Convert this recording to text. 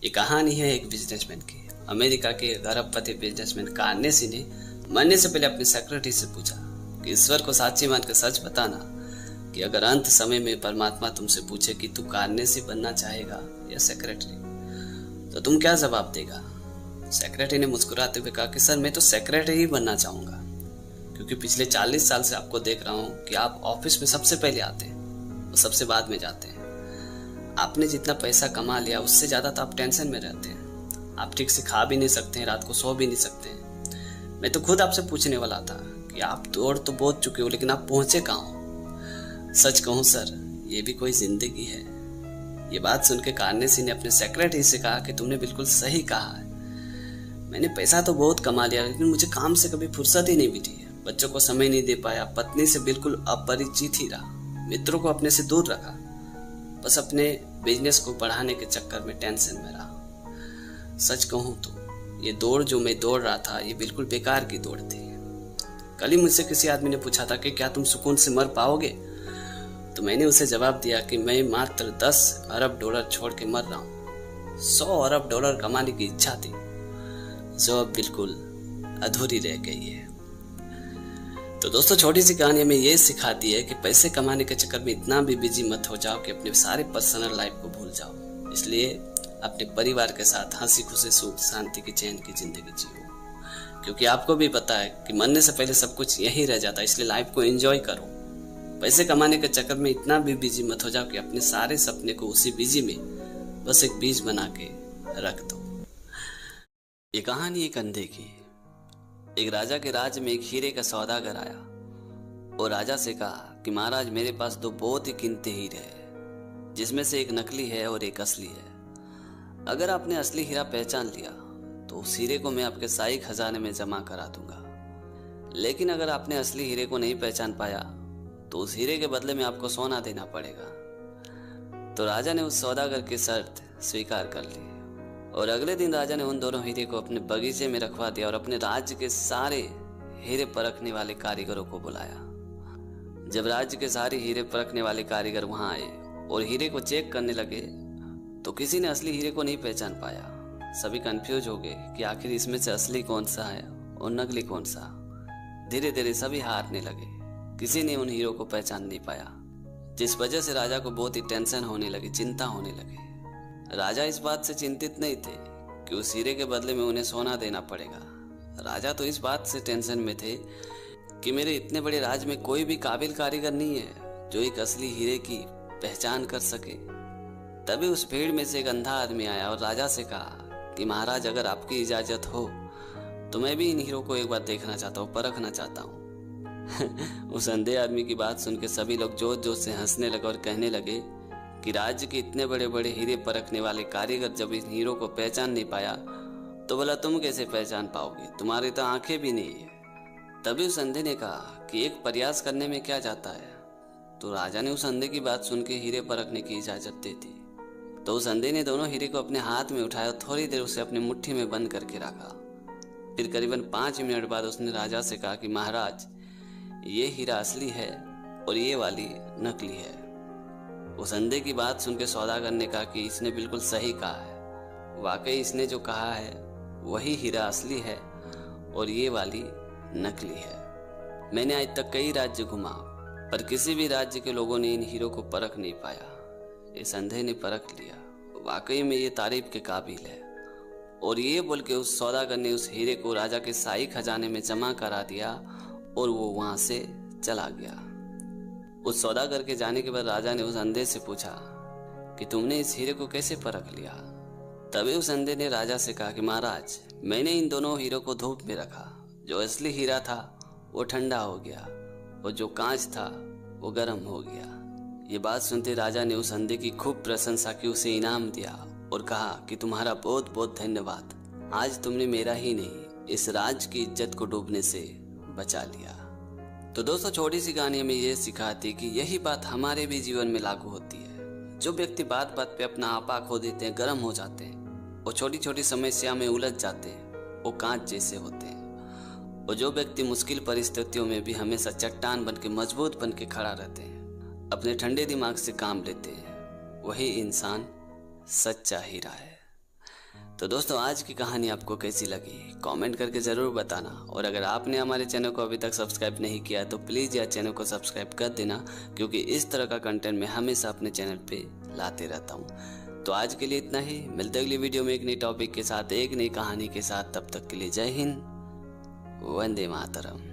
ये कहानी है एक बिजनेसमैन की। अमेरिका के अरबपति बिजनेसमैन कार्नेसी ने मरने से पहले अपनी सेक्रेटरी से पूछा कि ईश्वर को साक्षी मान के सच बताना कि अगर अंत समय में परमात्मा तुमसे पूछे कि तू कार्नेसी बनना चाहेगा या सेक्रेटरी, तो तुम क्या जवाब देगा। सेक्रेटरी ने मुस्कुराते हुए कहा कि सर मैं तो सेक्रेटरी ही बनना चाहूंगा, क्योंकि पिछले 40 साल से आपको देख रहा हूँ कि आप ऑफिस में सबसे पहले आते हैं और सबसे बाद में जाते हैं। आपने जितना पैसा कमा लिया उससे ज़्यादा तो आप टेंशन में रहते हैं। आप ठीक से खा भी नहीं सकते हैं, रात को सो भी नहीं सकते हैं। मैं तो खुद आपसे पूछने वाला था कि आप दौड़ तो बहुत चुके हो, लेकिन आप पहुंचे कहाँ हो। सच कहूँ सर, ये भी कोई जिंदगी है। ये बात सुन के कार्नेसी ने अपने सेक्रेटरी से कहा कि तुमने बिल्कुल सही कहा है। मैंने पैसा तो बहुत कमा लिया, लेकिन मुझे काम से कभी फुर्सत ही नहीं मिली है। बच्चों को समय नहीं दे पाया, पत्नी से बिल्कुल अपरिचित ही रहा, मित्रों को अपने से दूर रखा, बस अपने बिजनेस को बढ़ाने के चक्कर में टेंशन में रहा। सच कहूँ तो ये दौड़ जो मैं दौड़ रहा था, ये बिल्कुल बेकार की दौड़ थी। कल ही मुझसे किसी आदमी ने पूछा था कि क्या तुम सुकून से मर पाओगे, तो मैंने उसे जवाब दिया कि मैं मात्र 10 अरब डॉलर छोड़ के मर रहा हूँ। 100 अरब डॉलर कमाने की इच्छा थी, जो अब बिल्कुल अधूरी रह गई है। तो दोस्तों, छोटी सी कहानी हमें ये सिखाती है कि पैसे कमाने के चक्कर में इतना भी बिजी मत हो जाओ कि अपने सारे पर्सनल लाइफ को भूल जाओ। इसलिए अपने परिवार के साथ हंसी खुशी सुख शांति की चैन की जिंदगी जियो, क्योंकि आपको भी पता है कि मरने से पहले सब कुछ यही रह जाता है। इसलिए लाइफ को एंजॉय करो। पैसे कमाने के चक्कर में इतना भी बिजी मत हो जाओ कि अपने सारे सपने को उसी बिजी में बस एक बीज बना के रख दो। ये कहानी एक अंधे की। एक राजा के राज्य में एक हीरे का सौदागर आया और राजा से कहा कि महाराज, मेरे पास 2 बहुत ही कीमती हीरे हैं, जिसमें से एक नकली है और एक असली है। अगर आपने असली हीरा पहचान लिया तो उस हीरे को मैं आपके शाही खजाने में जमा करा दूंगा, लेकिन अगर आपने असली हीरे को नहीं पहचान पाया तो उस हीरे के बदले में आपको सोना देना पड़ेगा। तो राजा ने उस सौदागर की शर्त स्वीकार कर ली और अगले दिन राजा ने उन दोनों हीरे को अपने बगीचे में रखवा दिया और अपने राज्य के सारे हीरे परखने वाले कारीगरों को बुलाया। जब राज्य के सारे हीरे परखने वाले कारीगर वहां आए और हीरे को चेक करने लगे तो किसी ने असली हीरे को नहीं पहचान पाया। सभी कंफ्यूज हो गए कि आखिर इसमें से असली कौन सा है और नकली कौन सा। धीरे धीरे सभी हारने लगे, किसी ने उन हीरो को पहचान नहीं पाया, जिस वजह से राजा को बहुत ही टेंशन होने लगी, चिंता होने लगी। राजा इस बात से चिंतित नहीं थे कि उस हीरे के बदले में उन्हें सोना देना पड़ेगा। राजा तो इस बात से टेंशन में थे कि मेरे इतने बड़े राज्य में कोई भी काबिल कारीगर नहीं है जो एक असली हीरे की पहचान कर सके। तभी उस भीड़ में से एक अंधा आदमी आया और राजा से कहा कि महाराज, अगर आपकी इजाजत हो तो मैं भी इन हीरो को एक बार देखना चाहता हूँ, परखना चाहता हूँ। उस अंधे आदमी की बात सुन के सभी लोग जोर जोर से हंसने लगे और कहने लगे कि राज्य के इतने बड़े बड़े हीरे परखने वाले कारीगर जब इन हीरो को पहचान नहीं पाया तो भला तुम कैसे पहचान पाओगे, तुम्हारी तो आंखें भी नहीं है। तभी उस अंधे ने कहा कि एक प्रयास करने में क्या जाता है। तो राजा ने उस अंधे की बात सुन के हीरे परखने की इजाजत दे दी। तो उस अंधे ने दोनों हीरे को अपने हाथ में उठाया और थोड़ी देर उसे अपनी मुट्ठी में बंद करके रखा। फिर करीबन 5 मिनट बाद उसने राजा से कहा कि महाराज, ये हीरा असली है और ये वाली नकली है। उस अंधे की बात सुन के सौदागर ने कहा कि इसने बिल्कुल सही कहा है, वाकई इसने जो कहा है वही हीरा असली है और ये वाली नकली है। मैंने आज तक कई राज्य घुमा, पर किसी भी राज्य के लोगों ने इन हीरो को परख नहीं पाया। इस अंधे ने परख लिया, वाकई में ये तारीफ के काबिल है। और ये बोल के उस सौदागर ने उस हीरे को राजा के शाही खजाने में जमा करा दिया और वो वहां से चला गया। उस सौदागर के जाने के बाद राजा ने उस अंधे से पूछा कि तुमने इस हीरे को कैसे परख लिया। तभी उस अंधे ने राजा से कहा कि महाराज, मैंने इन दोनों हीरो को धूप में रखा। जो असली हीरा था वो ठंडा हो गया और जो कांच था वो गर्म हो गया। ये बात सुनते राजा ने उस अंधे की खूब प्रशंसा की, उसे इनाम दिया और कहा कि तुम्हारा बहुत बहुत धन्यवाद। आज तुमने मेरा ही नहीं, इस राज्य की इज्जत को डूबने से बचा लिया। तो दोस्तों, छोटी सी कहानी हमें ये सिखाती कि यही बात हमारे भी जीवन में लागू होती है। जो व्यक्ति बात बात पे अपना आपा खो देते हैं, गर्म हो जाते हैं और छोटी छोटी समस्या में उलझ जाते हैं, वो कांच जैसे होते हैं। और जो व्यक्ति मुश्किल परिस्थितियों में भी हमेशा चट्टान बन के मजबूत बन के खड़ा रहते हैं, अपने ठंडे दिमाग से काम लेते हैं, वही इंसान सच्चा हीरा है। तो दोस्तों आज की कहानी आपको कैसी लगी कमेंट करके ज़रूर बताना। और अगर आपने हमारे चैनल को अभी तक सब्सक्राइब नहीं किया तो प्लीज़ यार चैनल को सब्सक्राइब कर देना, क्योंकि इस तरह का कंटेंट मैं हमेशा अपने चैनल पे लाते रहता हूँ। तो आज के लिए इतना ही, मिलते अगली वीडियो में एक नई टॉपिक के साथ, एक नई कहानी के साथ। तब तक के लिए जय हिंद, वंदे मातरम।